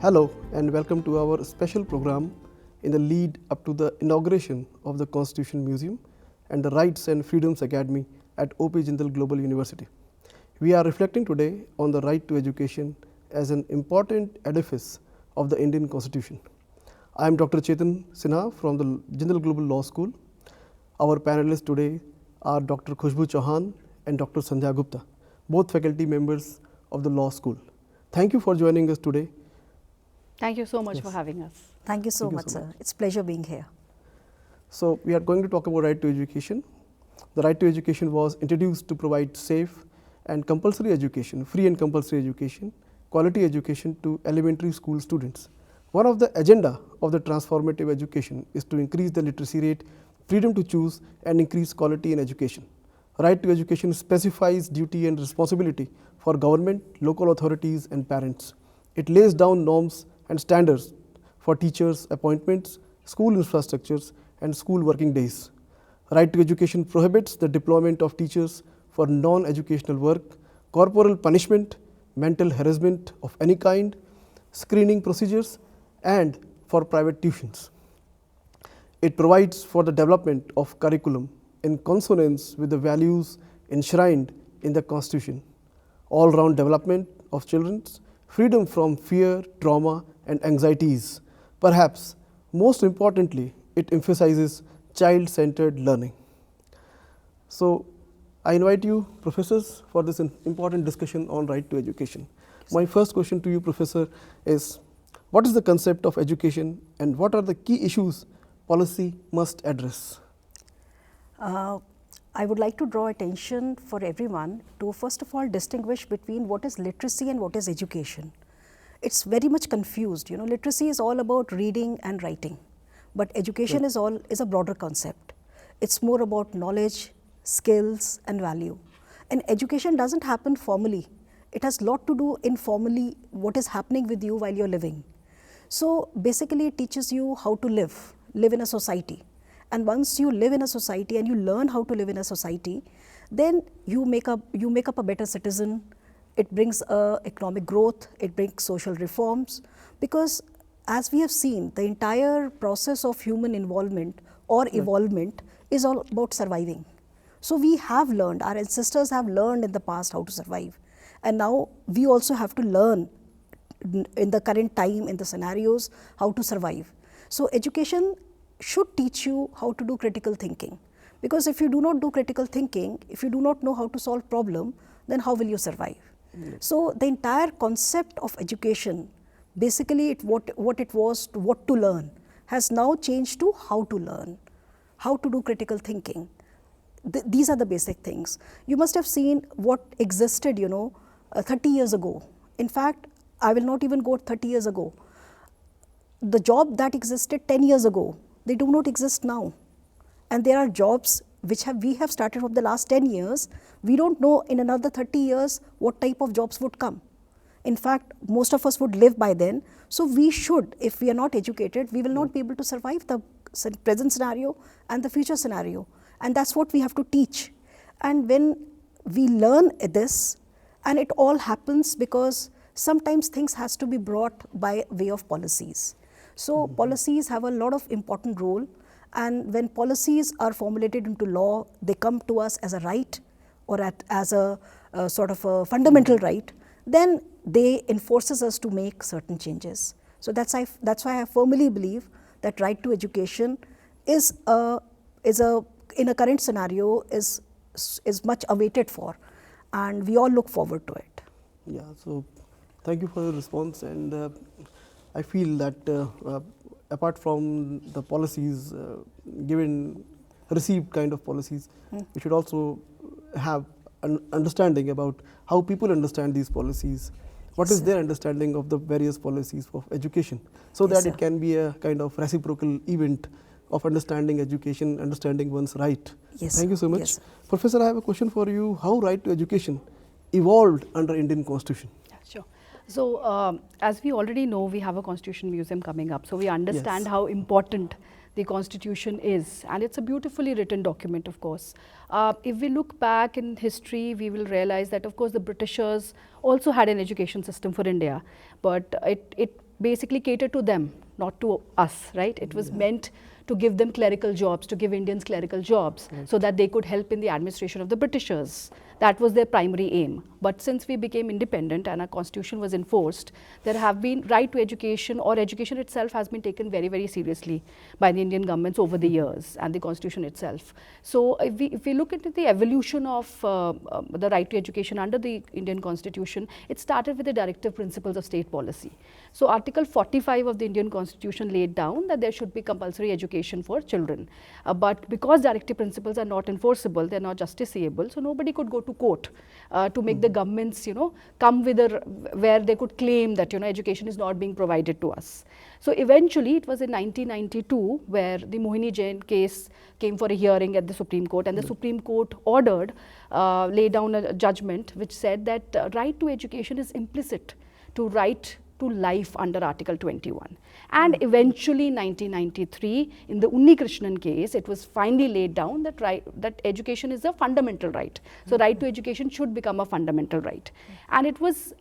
Hello and welcome to our special program in the lead up to the inauguration of the Constitution Museum and the Rights and Freedoms Academy at OP Jindal Global University. We are reflecting today on the right to education as an important edifice of the Indian Constitution. I am Dr. Chetan Sinha from the Jindal Global Law School. Our panelists today are Dr. Khushbu Chauhan and Dr. Sandhya Gupta, both faculty members of the law school. Thank you for joining us today. Thank you so much for having us. Thank you so much, sir. It's a pleasure being here. So, we are going to talk about right to education. The right to education was introduced to provide safe and compulsory education, free and compulsory education, quality education to elementary school students. One of the agenda of the transformative education is to increase the literacy rate, freedom to choose and increase quality in education. Right to education specifies duty and responsibility for government, local authorities and parents. It lays down norms and standards for teachers' appointments, school infrastructures and school working days. Right to education prohibits the deployment of teachers for non-educational work, corporal punishment, mental harassment of any kind, screening procedures and for private tuitions. It provides for the development of curriculum in consonance with the values enshrined in the Constitution, all-round development of children, freedom from fear, trauma and anxieties. Perhaps most importantly, it emphasizes child-centered learning. So, I invite you, professors, for this important discussion on right to education. My first question to you, Professor, is what is the concept of education and what are the key issues policy must address? I would like to draw attention for everyone to first of all distinguish between what is literacy and what is education. It's very much confused. Literacy is all about reading and writing, but education is a broader concept. It's more about knowledge, skills and value. And education doesn't happen formally. It has a lot to do informally what is happening with you while you're living. So basically it teaches you how to live in a society. And once you live in a society and you learn how to live in a society, then you make up a better citizen. It brings economic growth, it brings social reforms, because as we have seen, the entire process of human involvement or evolvement is all about surviving. So we have learned, our ancestors have learned in the past how to survive. And now we also have to learn in the current time, in the scenarios, how to survive. So education should teach you how to do critical thinking. Because if you do not do critical thinking, if you do not know how to solve problem, then how will you survive? So the entire concept of education, basically what it was, what to learn, has now changed to how to learn, how to do critical thinking. These are the basic things. You must have seen what existed, 30 years ago. In fact, I will not even go 30 years ago. The job that existed 10 years ago, they do not exist now. And there are jobs which we have started from the last 10 years. We don't know in another 30 years what type of jobs would come. In fact, most of us would live by then. So we should, if we are not educated, we will not be able to survive the present scenario and the future scenario. And that's what we have to teach. And when we learn this, and it all happens because sometimes things has to be brought by way of policies. So policies have a lot of important role. And when policies are formulated into law, they come to us as a right or as a sort of a fundamental right, then they enforces us to make certain changes. So that's why I firmly believe that right to education is in a current scenario is much awaited for, and we all look forward to it. Yeah, so thank you for your response, and I feel that apart from the policies received kind of policies, we should also have an understanding about how people understand these policies. What is their understanding of the various policies of education, so that it can be a kind of reciprocal event of understanding education, understanding one's right. Thank you so much. Professor, I have a question for you. How right to education evolved under Indian Constitution? Sure. So, as we already know, we have a Constitution Museum coming up. So, we understand how important the Constitution is, and it's a beautifully written document, of course. If we look back in history, we will realize that, of course, the Britishers also had an education system for India, but it basically cater to them, not to us, right? It was meant to give them clerical jobs, to give Indians clerical jobs, so that they could help in the administration of the Britishers. That was their primary aim. But since we became independent and our constitution was enforced, there have been right to education, or education itself has been taken very, very seriously by the Indian governments over the years, and the constitution itself. So if we look into the evolution of the right to education under the Indian constitution, it started with the directive principles of state policy. So Article 45 of the Indian constitution laid down that there should be compulsory education for children. But because directive principles are not enforceable, they are not justiciable, so nobody could go to court to make the governments, come with where they could claim that, education is not being provided to us. So eventually it was in 1992 where the Mohini Jain case came for a hearing at the Supreme Court, and the Supreme Court ordered, laid down a judgment which said that right to education is implicit to right to life under Article 21. And eventually in 1993, in the Unni Krishnan case, it was finally laid down that that education is a fundamental right. So right to education should become a fundamental right. And it was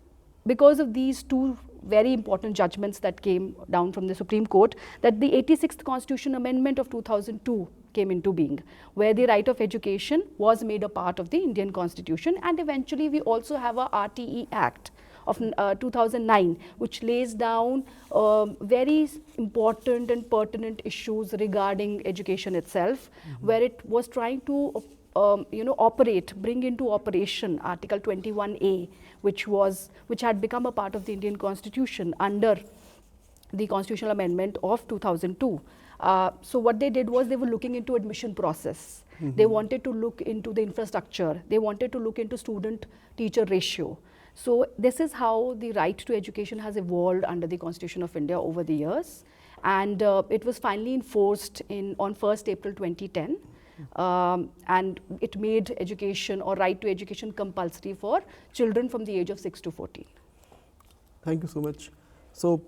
because of these two very important judgments that came down from the Supreme Court that the 86th Constitution Amendment of 2002 came into being, where the right of education was made a part of the Indian Constitution. And eventually we also have a RTE Act of 2009, which lays down very important and pertinent issues regarding education itself, where it was trying to bring into operation Article 21A, which had become a part of the Indian Constitution under the Constitutional Amendment of 2002. So what they did was they were looking into admission process. They wanted to look into the infrastructure. They wanted to look into student-teacher ratio. So this is how the right to education has evolved under the Constitution of India over the years, and it was finally enforced on 1st April 2010, and it made education or right to education compulsory for children from the age of 6 to 14. Thank you so much. So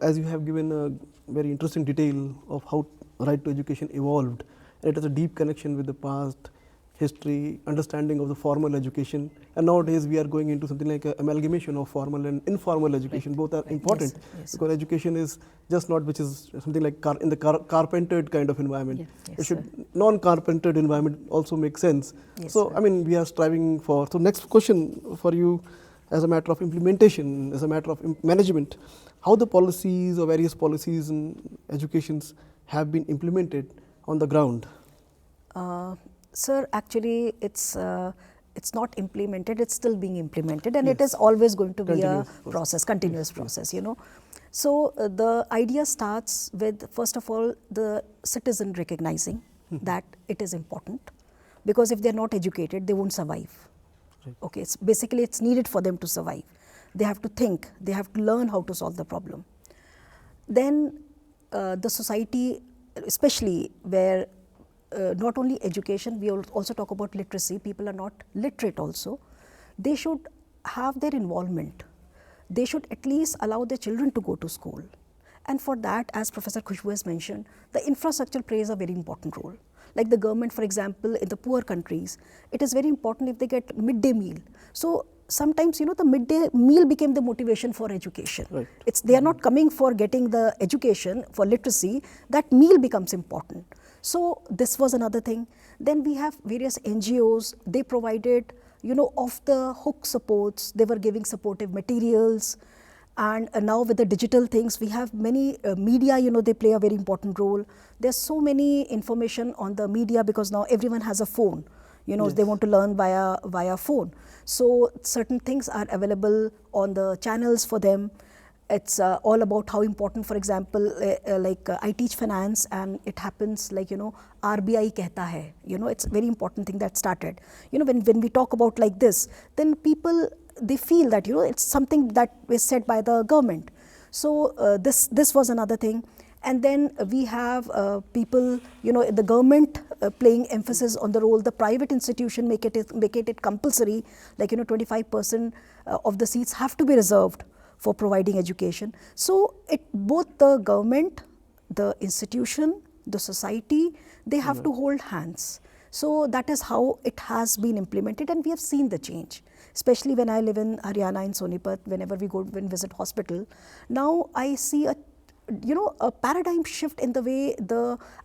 as you have given a very interesting detail of how right to education evolved, it has a deep connection with the past, history, understanding of the formal education, and nowadays we are going into something like an amalgamation of formal and informal education. Both are important, because education is just not which is something like in the carpentered kind of environment. It should non-carpentered environment also make sense. So I mean, we are striving for. So next question for you, as a matter of implementation, as a matter of management, how the policies or various policies in educations have been implemented on the ground? Sir, actually it's not implemented, it's still being implemented, and it is always going to be a process, continuous process, So the idea starts with, first of all, the citizen recognizing that it is important, because if they are not educated, they won't survive. Okay, it's needed for them to survive. They have to think, they have to learn how to solve the problem. Then the society, especially where not only education, we also talk about literacy, people are not literate also, they should have their involvement. They should at least allow their children to go to school. And for that, as Professor Khushbu has mentioned, the infrastructure plays a very important role. Like the government, for example, in the poor countries, it is very important if they get midday meal. So sometimes, the midday meal became the motivation for education. They are not coming for getting the education, for literacy, that meal becomes important. So this was another thing. Then we have various NGOs, they provided, off the hook supports, they were giving supportive materials. And now with the digital things, we have many media, they play a very important role. There's so many information on the media, because now everyone has a phone. They want to learn via phone. So certain things are available on the channels for them. It's all about how important, for example, I teach finance, and it happens like, RBI kehta hai. It's a very important thing that started. When we talk about like this, then people, they feel that, it's something that is said by the government. So this was another thing. And then we have people, the government playing emphasis on the role, the private institution make it compulsory, like 25% of the seats have to be reserved for providing education. So both the government, the institution, the society, they have to hold hands. So that is how it has been implemented, and we have seen the change. Especially when I live in Haryana, in Sonipat, whenever we go and visit hospital, now I see a paradigm shift in the way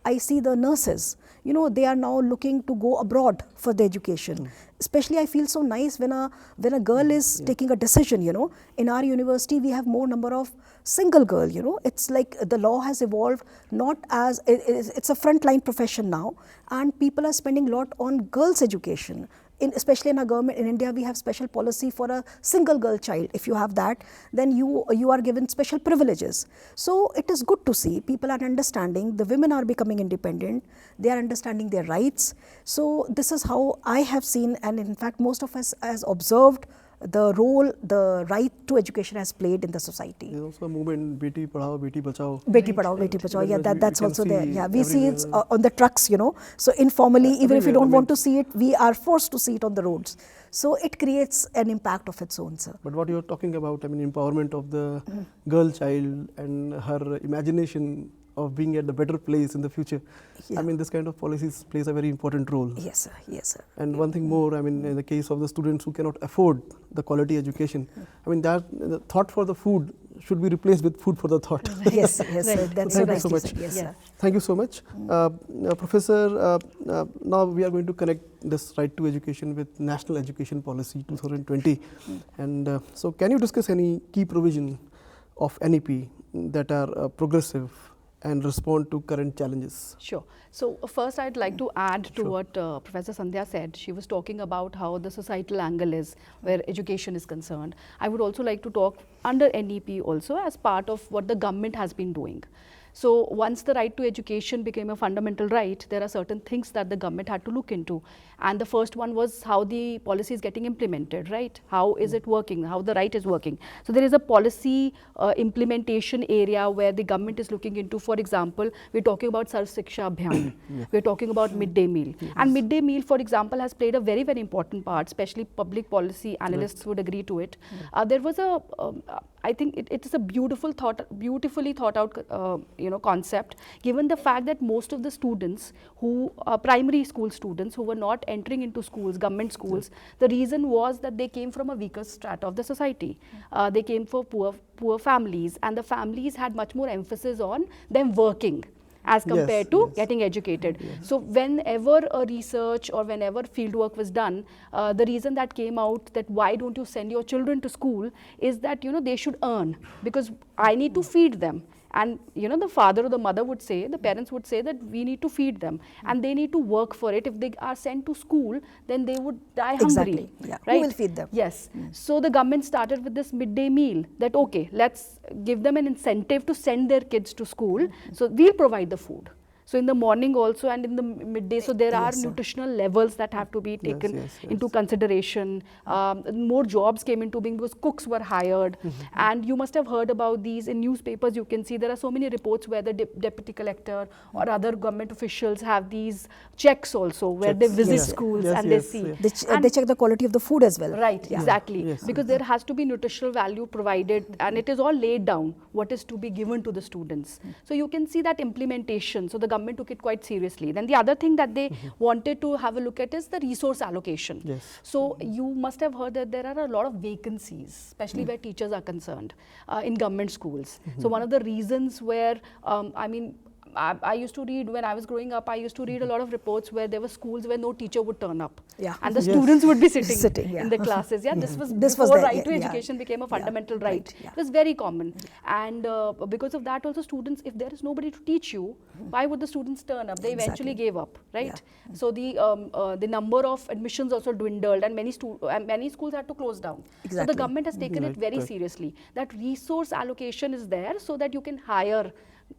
I see the nurses. They are now looking to go abroad for the education. Especially I feel so nice when a girl is taking a decision. In our university we have more number of single girl. It's like the law has evolved, not as it's a frontline profession now, and people are spending a lot on girls' education. Especially in our government in India, we have special policy for a single girl child. If you have that, then you are given special privileges. So it is good to see people are understanding, the women are becoming independent, they are understanding their rights. So this is how I have seen, and in fact most of us has observed the role the right to education has played in the society. There is also a movement, Beti Padhao, Beti Bachao. Beti Padhao, Beti Bachao, yeah, that's also there. Yeah, we see it on the trucks, So informally, even if we don't want to see it, we are forced to see it on the roads. So it creates an impact of its own, sir. But what you are talking about, empowerment of the girl child and her imagination of being at the better place in the future. Yeah. This kind of policies plays a very important role. Yes, sir. Yes, sir. And one thing more, in the case of the students who cannot afford the quality education, that the thought for the food should be replaced with food for the thought. Yes, yes, right. sir. That's so so thank you so much. Yes, sir. Thank you so much. Professor, now we are going to connect this right to education with National Education Policy 2020. And so can you discuss any key provision of NEP that are progressive and respond to current challenges? Sure. So first I'd like to add to what Professor Sandhya said. She was talking about how the societal angle is where education is concerned. I would also like to talk under NEP also as part of what the government has been doing. So once the right to education became a fundamental right, there are certain things that the government had to look into. And the first one was how the policy is getting implemented, right? How is it working? How the right is working? So there is a policy implementation area where the government is looking into, for example, we're talking about Sarv Shiksha Abhiyan. We're talking about midday meal. And midday meal, for example, has played a very, very important part, especially public policy analysts would agree to it. There was a, I think it is a beautifully thought out concept, given the fact that most of the students who primary school students who were not entering into schools, government schools, the reason was that they came from a weaker strata of the society. They came from poor families, and the families had much more emphasis on them working as compared to getting educated. So whenever a research or whenever fieldwork was done, the reason that came out that why don't you send your children to school is that they should earn, because I need to feed them. And the father or the mother would say, the parents would say that we need to feed them and they need to work for it. If they are sent to school, then they would die hungry. Exactly. Yeah. Right? Who will feed them? Yes. So the government started with this midday meal that, okay, let's give them an incentive to send their kids to school. So we'll provide the food. So in the morning also and in the midday, so there are nutritional levels that have to be taken into consideration. More jobs came into being because cooks were hired. And you must have heard about these in newspapers. You can see there are so many reports where the deputy collector or other government officials have these checks also, where they visit schools and they see. They check the quality of the food as well. Right, exactly. Because there has to be nutritional value provided, and it is all laid down what is to be given to the students. So you can see that implementation. So the government took it quite seriously. Then the other thing that they wanted to have a look at is the resource allocation. So you must have heard that there are a lot of vacancies, especially where teachers are concerned in government schools. So one of the reasons where, I used to read, when I was growing up, I used to read a lot of reports where there were schools where no teacher would turn up. And the students would be sitting in the classes. This was before right to education became a fundamental right. It was very common. And because of that also, students, if there is nobody to teach you, why would the students turn up? They eventually gave up, right? So the number of admissions also dwindled, and many schools had to close down. So the government has taken it very seriously. That resource allocation is there so that you can hire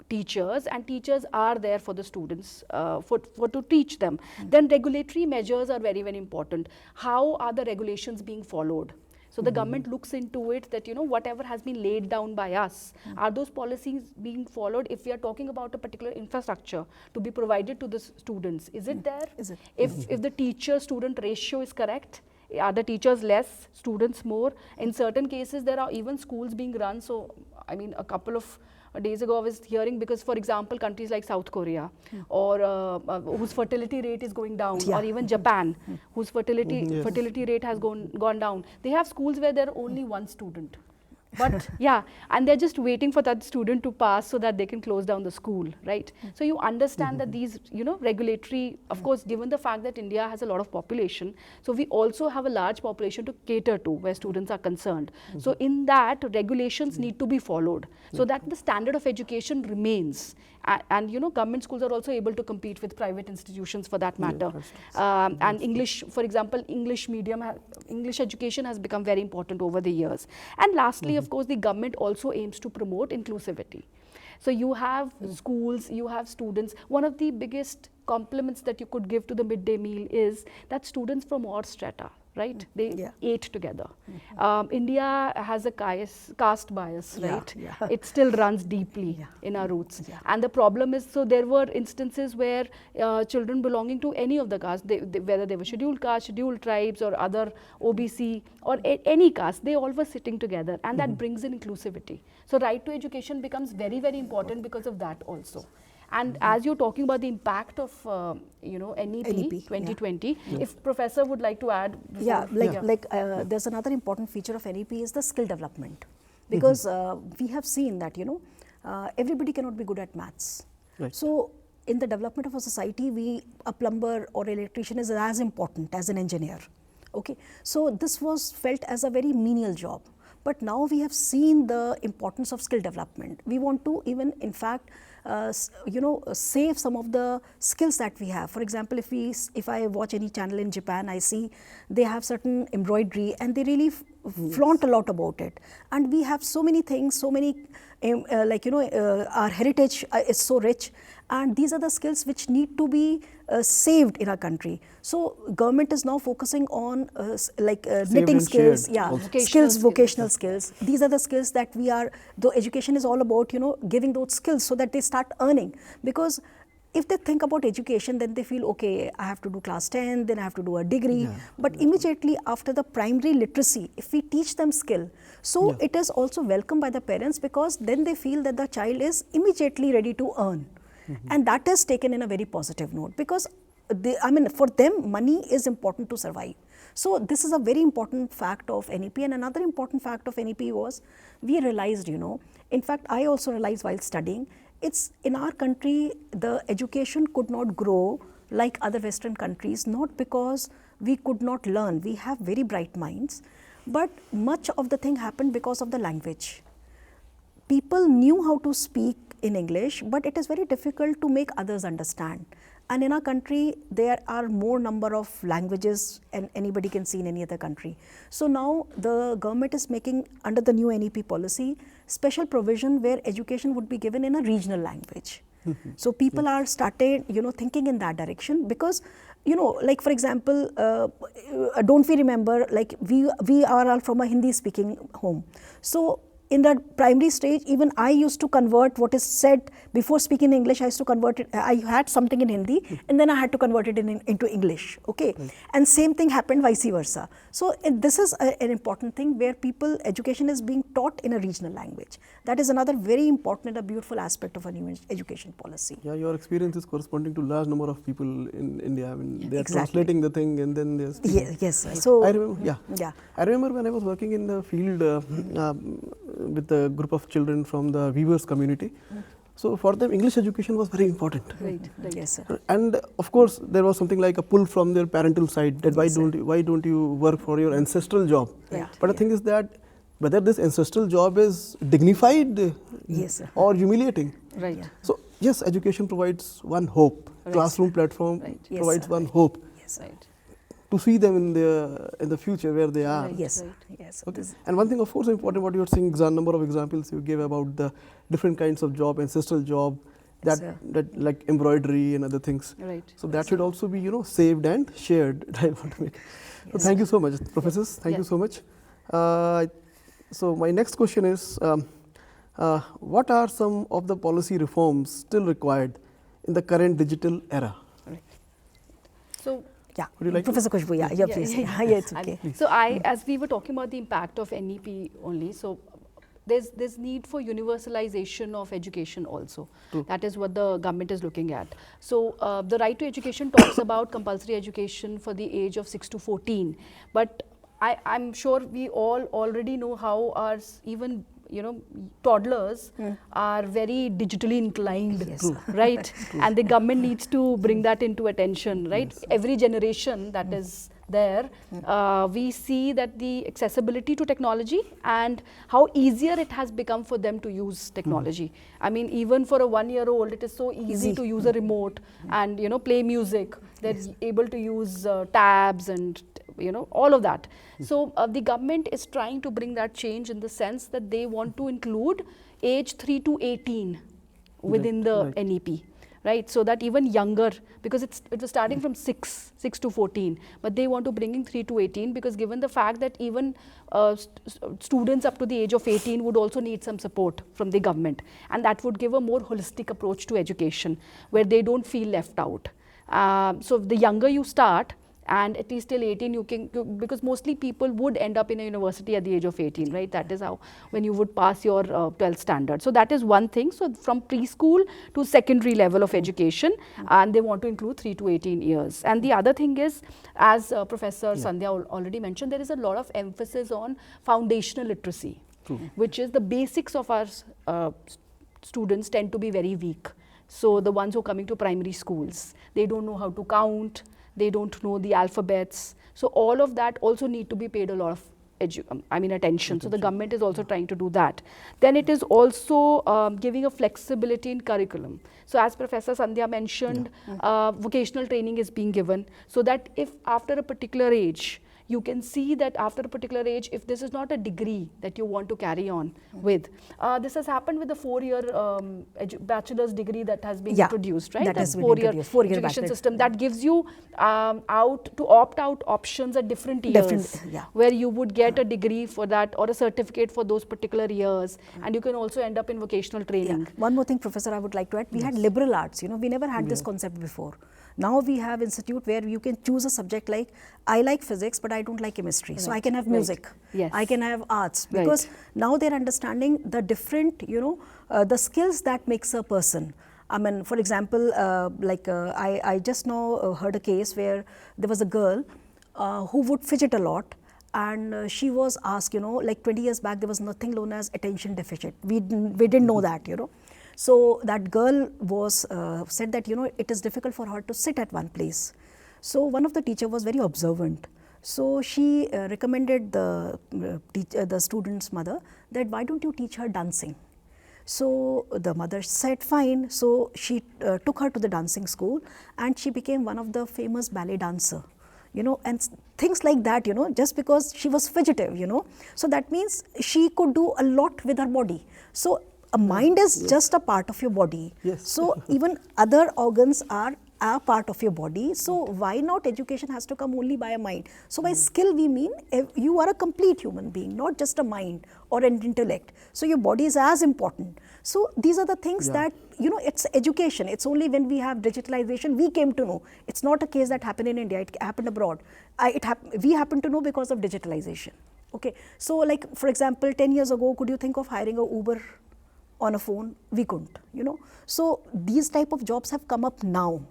teachers, and teachers are there for the students for to teach them. Then regulatory measures are very, very important. How are the regulations being followed? So the government looks into it that whatever has been laid down by us, are those policies being followed? If we are talking about a particular infrastructure to be provided to the students, is it there? Is it? If the teacher-student ratio is correct, are the teachers less, students more? In certain cases, there are even schools being run. So a couple of days ago I was hearing, because for example countries like South Korea or whose fertility rate is going down, or even Japan whose fertility rate has gone down, they have schools where there are only one student. But yeah, and they're just waiting for that student to pass so that they can close down the school, right? So you understand that these, regulatory, of course, given the fact that India has a lot of population, so we also have a large population to cater to where students are concerned. So in that, regulations need to be followed so that the standard of education remains. And government schools are also able to compete with private institutions for that matter. And English, for example, English education has become very important over the years. And lastly, of course, the government also aims to promote inclusivity. So you have schools, you have students. One of the biggest compliments that you could give to the midday meal is that students from all strata, right? They ate together. India has a caste bias, right? It still runs deeply in our roots. And the problem is, so there were instances where children belonging to any of the castes, whether they were scheduled caste, scheduled tribes, or other OBC, or any caste, they all were sitting together, and that brings in inclusivity. So right to education becomes very, very important because of that also. And as you're talking about the impact of, NEP 2020, if Professor would like to add. There's another important feature of NEP is the skill development. Because we have seen that, everybody cannot be good at maths. Right. So in the development of a society, a plumber or electrician is as important as an engineer. Okay. So this was felt as a very menial job. But now we have seen the importance of skill development. We want to even, in fact, save some of the skills that we have. For example, if I watch any channel in Japan, I see they have certain embroidery and they really flaunt a lot about it. And we have so many things, so many, our heritage is so rich. And these are the skills which need to be saved in our country. So government is now focusing on knitting skills, vocational skills. These are the skills that though education is all about, giving those skills so that they start earning. Because if they think about education, then they feel, okay, I have to do class 10, then I have to do a degree. But immediately after the primary literacy, if we teach them skill, so it is also welcomed by the parents, because then they feel that the child is immediately ready to earn. And that is taken in a very positive note, because for them, money is important to survive. So this is a very important fact of NEP. And another important fact of NEP was, we realized, in fact, I also realized while studying, it's in our country, the education could not grow like other Western countries, not because we could not learn. We have very bright minds, but much of the thing happened because of the language. People knew how to speak in English, but it is very difficult to make others understand. And in our country, there are more number of languages and anybody can see in any other country. So now the government is making, under the new NEP policy, special provision where education would be given in a regional language. So people are started, thinking in that direction, because, like for example, don't we remember, like we are all from a Hindi speaking home. So in the primary stage, even I used to convert what is said before speaking English. I used to convert it. I had something in Hindi, and then I had to convert it into English. Okay, and same thing happened vice versa. So this is an important thing where education is being taught in a regional language. That is another very important and a beautiful aspect of a new education policy. Yeah, your experience is corresponding to large number of people in India. I mean, they are translating the thing and then they're speaking. Yes. So I remember. I remember when I was working in the field with a group of children from the weavers community. So for them, English education was very important. Right. Yes, sir. And of course, there was something like a pull from their parental side that why don't you work for your ancestral job? But the thing is that whether this ancestral job is dignified or humiliating. Right. So yes, education provides one hope. Classroom platform provides one hope. Yes. Right. To see them in the future where they are. Yes. Okay. And one thing, of course, important, what you are saying, number of examples you gave about the different kinds of job, ancestral job, that like embroidery and other things. Right. So that should also be, saved and shared. I want to make. So thank you so much, professors. Thank you so much. So my next question is, what are some of the policy reforms still required in the current digital era? Right. So. Yeah, would you like Professor Khushbu, please. Yeah, it's okay. So as we were talking about the impact of NEP only, so there's need for universalization of education also. That is what the government is looking at. So the right to education talks about compulsory education for the age of 6 to 14, but I'm sure we all already know how our even toddlers are very digitally inclined, Yes. right? And the government needs to bring that into attention, right? Every generation that is there, we see that the accessibility to technology and how easier it has become for them to use technology. I mean, even for a 1-year-old, it is so easy to use a remote and play music. They're able to use tabs and all of that. So the government is trying to bring that change in the sense that they want to include age 3 to 18 within the NEP. Right, so that even younger, because it was starting from 6 to 14, but they want to bring in 3 to 18, because given the fact that even students up to the age of 18 would also need some support from the government, and that would give a more holistic approach to education where they don't feel left out. So the younger you start, and at least till 18 you can, because mostly people would end up in a university at the age of 18, right? That is how, when you would pass your 12th standard. So that is one thing. So from preschool to secondary level of education, and they want to include 3 to 18 years. And the other thing is, as Professor Sandhya already mentioned, there is a lot of emphasis on foundational literacy, which is the basics of our students tend to be very weak. So the ones who are coming to primary schools, they don't know how to count, they don't know the alphabets. So all of that also need to be paid a lot of attention. So the government is also trying to do that. Then it is also giving a flexibility in curriculum. So as Professor Sandhya mentioned, vocational training is being given, so that if after a particular age, you can see that after a particular age, if this is not a degree that you want to carry on with, this has happened with the 4-year bachelor's degree that has been introduced, right? That has been 4-year introduced, 4-year education system that gives you opt out options at different years, where you would get a degree for that or a certificate for those particular years, and you can also end up in vocational training. One more thing, Professor, I would like to add. We had liberal arts. We never had this concept before. Now we have institute where you can choose a subject like, I like physics, but I don't like chemistry. So I can have music. I can have arts, because now they're understanding the different, the skills that makes a person. I mean, for example, I just now heard a case where there was a girl who would fidget a lot, and she was asked, like 20 years back, there was nothing known as attention deficit. We didn't know that, So that girl was said that, it is difficult for her to sit at one place. So one of the teacher was very observant. So she recommended the student's mother that why don't you teach her dancing? So the mother said fine. So she took her to the dancing school, and she became one of the famous ballet dancer. And things like that, just because she was fidgetive, So that means she could do a lot with her body. So a mind is just a part of your body. So even other organs are a part of your body. So why not education has to come only by a mind? So by skill we mean you are a complete human being, not just a mind or an intellect. So your body is as important. So these are the things that, it's education. It's only when we have digitalization we came to know. It's not a case that happened in India, it happened abroad. We happen to know because of digitalization. Okay, so like for example, 10 years ago, could you think of hiring a Uber on a phone? We couldn't, So these type of jobs have come up now.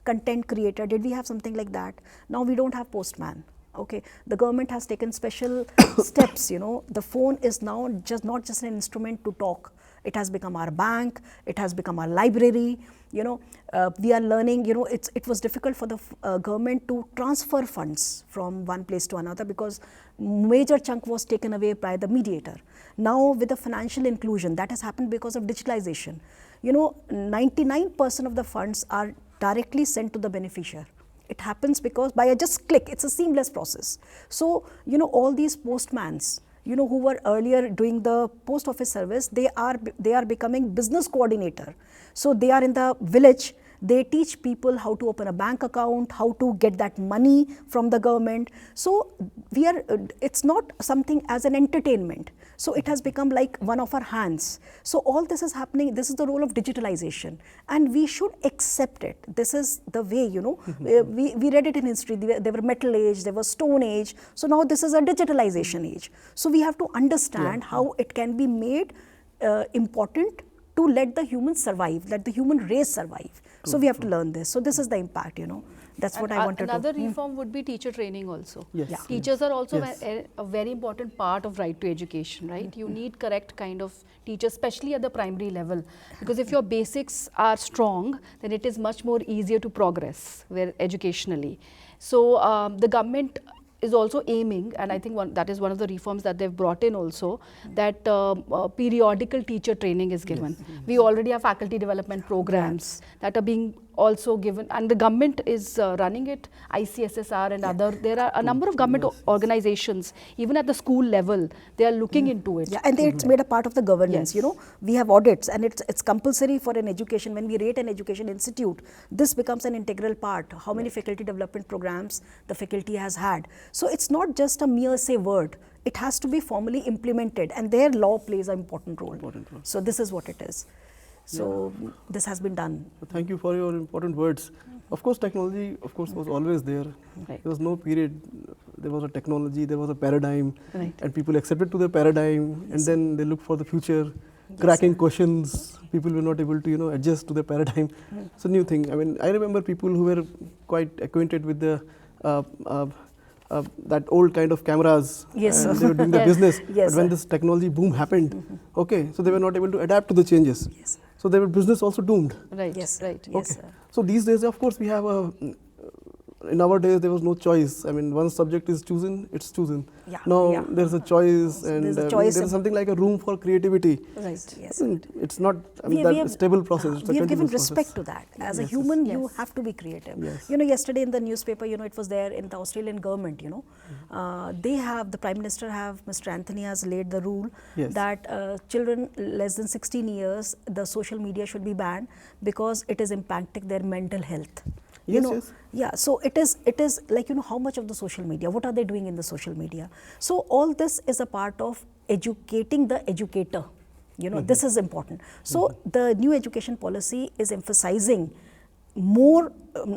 Content creator, did we have something like that? Now we don't have postman. Okay, the government has taken special steps, The phone is now not just an instrument to talk. It has become our bank, it has become our library, we are learning, it was difficult for the government to transfer funds from one place to another because major chunk was taken away by the mediator. Now with the financial inclusion, that has happened because of digitalization. 99% of the funds are directly sent to the beneficiary. It happens because by a just click, it's a seamless process. So, all these postmans, who were earlier doing the post office service, they are becoming business coordinator. So they are in the village, they teach people how to open a bank account, how to get that money from the government. So it's not something as an entertainment. So it has become like one of our hands. So all this is happening, this is the role of digitalization, and we should accept it. This is the way, you know, we read it in history, there were metal age, there was stone age, so now this is a digitalization age. So we have to understand how it can be made important to let the humans survive, let the human race survive. So we have to learn this. So this is the impact, you know. That's what I wanted another to. reform would be teacher training also. Yes. Yeah. Teachers are also Yes. a very important part of right to education, right? You need correct kind of teachers, especially at the primary level, because if your basics are strong, then it is much more easier to progress educationally. So the government is also aiming, and I think that is one of the reforms that they've brought in also, that periodical teacher training is given. Yes. We already have faculty development programs that are being also given, and the government is running it, ICSSR and other, there are a number of government organizations, even at the school level, they are looking into it. Yeah, and it's made a part of the governance, you know. We have audits, and it's compulsory for an education. When we rate an education institute, this becomes an integral part, how many faculty development programs the faculty has had. So it's not just a mere say word, it has to be formally implemented, and there law plays an important role. So this is what it is. So this has been done. Thank you for your important words. Of course, technology, of course, was always there. Right. There was no period, there was a technology, there was a paradigm, Right. and people accepted to the paradigm, and then they look for the future, cracking questions. People were not able to, you know, adjust to the paradigm. It's a new thing. I mean, I remember people who were quite acquainted with the that old kind of cameras. Yes, and sir. they were doing the Yes. business. Yes, But when sir. this technology boom happened, okay, so they were not able to adapt to the changes. Yes. So their business also doomed. Right, Yes, right. yes, Okay. sir. So these days, of course, we have in our days, there was no choice. I mean, once subject is chosen, it's chosen. Yeah, Now yeah. there's a choice, and There's a choice there's something like a room for creativity. Right, yes. It's not We that have- stable process. It's a we have given continuous respect process. to that. As a Yes, human, you yes. have to be creative. Yes. You know, yesterday in the newspaper, you know, it was there in the Australian government, you know, they have, the Prime Minister Mr. Anthony has laid the rule Yes. that children less than 16 years, the social media should be banned because it is impacting their mental health. You Yes, know, yes. yeah, so it is like, you know, how much of the social media, what are they doing in the social media? So all this is a part of educating the educator, you know, this is important. So the new education policy is emphasizing more,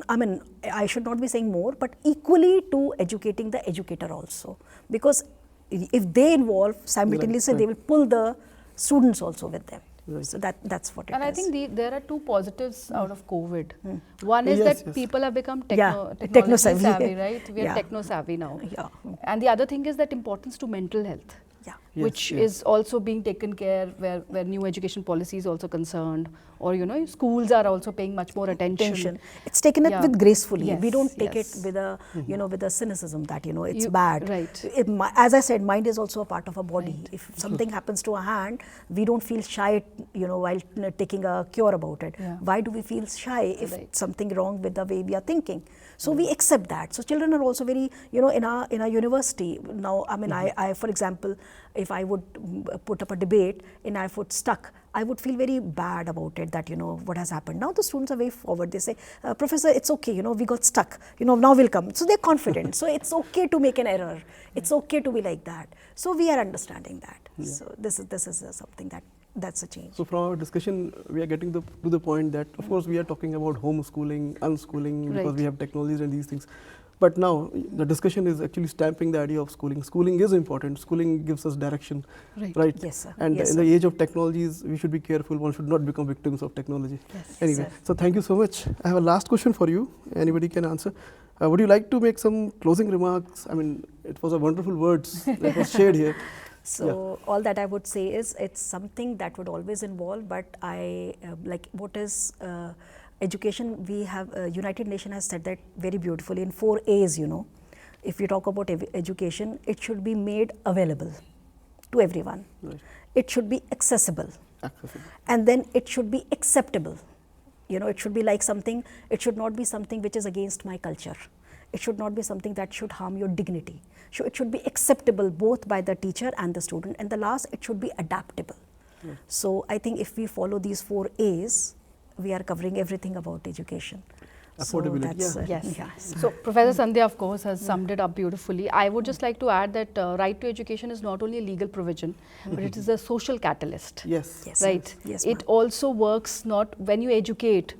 I mean, I should not be saying more, but equally to educating the educator also, because if they involve simultaneously, Right, they will pull the students also with them. Right. So that's what it is. And I think there are two positives out of COVID. One is Yes, that yes. people have become Yeah, technology techno-savvy. savvy, right? We are Yeah. techno savvy now. Yeah. And the other thing is that importance to mental health, Yeah. Yes, which yes. is also being taken care where new education policy is also concerned, or you know, schools are also paying much more attention. It's taken it Yeah. with gracefully. Yes, We don't take yes. it with a, you know, with a cynicism that, you know, it's You- bad. right. As I said, mind is also a part of our body. Right. If something happens to a hand, we don't feel shy, you know, while taking a cure about it. Yeah. Why do we feel shy if Right. something wrong with the way we are thinking? So we accept that. So children are also very, you know, in our university now. I mean, I for example, if I would put up a debate and I would stuck, I would feel very bad about it, that, you know, what has happened. Now the students are very forward. They say, Professor, it's okay, you know, we got stuck, you know, now we'll come. So they're confident. So it's okay to make an error. It's okay to be like that. So we are understanding that. So this is something that's a change. So from our discussion, we are getting to the point that, of course, we are talking about homeschooling, unschooling, because Right. we have technologies and these things. But now the discussion is actually stamping the idea of schooling. Schooling is important. Schooling gives us direction, Right. Yes, sir. And Yes, in sir. the age of technologies, we should be careful. One should not become victims of technology. Yes. Anyway, sir. so thank you so much. I have a last question for you. Anybody can answer. Would you like to make some closing remarks? I mean, it was a wonderful words that was shared here. So all that I would say is it's something that would always involve, but I like what is education. We have United Nations has said that very beautifully in 4 A's, you know. If you talk about education, it should be made available to everyone. Right. It should be accessible, Accessible. and then it should be acceptable. You know, it should be like something, it should not be something which is against my culture. It should not be something that should harm your dignity. So it should be acceptable both by the teacher and the student. And the last, it should be adaptable. So I think if we follow these 4 A's, we are covering everything about education. Affordability, that's, yeah. Yes. yeah. So Professor Sandhya, of course, has summed it up beautifully. I would just like to add that right to education is not only a legal provision, but it is a social catalyst. Yes. Yes. Right. Yes, It ma'am. also works not when you educate.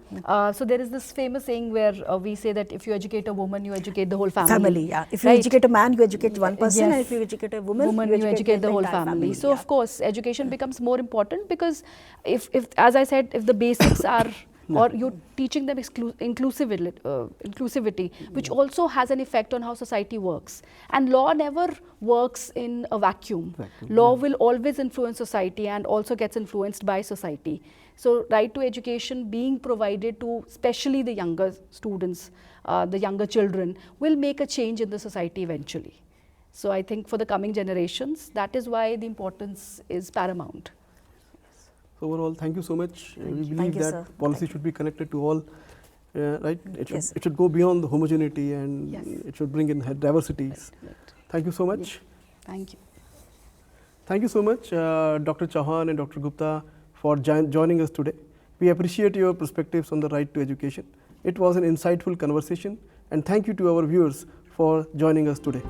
So there is this famous saying where we say that if you educate a woman, you educate the whole family. Family, yeah. If you Right? educate a man, you educate one person, Yes. and if you educate a woman, you educate the whole entire family. So yeah. of course, education becomes more important because if as I said, if the basics are or you're teaching them inclusivity, which also has an effect on how society works. And law never works in a vacuum. Law will always influence society and also gets influenced by society. So right to education being provided to especially the younger students, the younger children, will make a change in the society eventually. So I think for the coming generations, that is why the importance is paramount. So overall, thank you so much. We believe Thank you, that sir. policy Thank should be connected to all, right? Yes. It should go beyond the homogeneity and Yes. it should bring in diversities. Right. Thank you so much. Thank you. Thank you so much, Dr. Chauhan and Dr. Gupta, for joining us today. We appreciate your perspectives on the right to education. It was an insightful conversation, and thank you to our viewers for joining us today.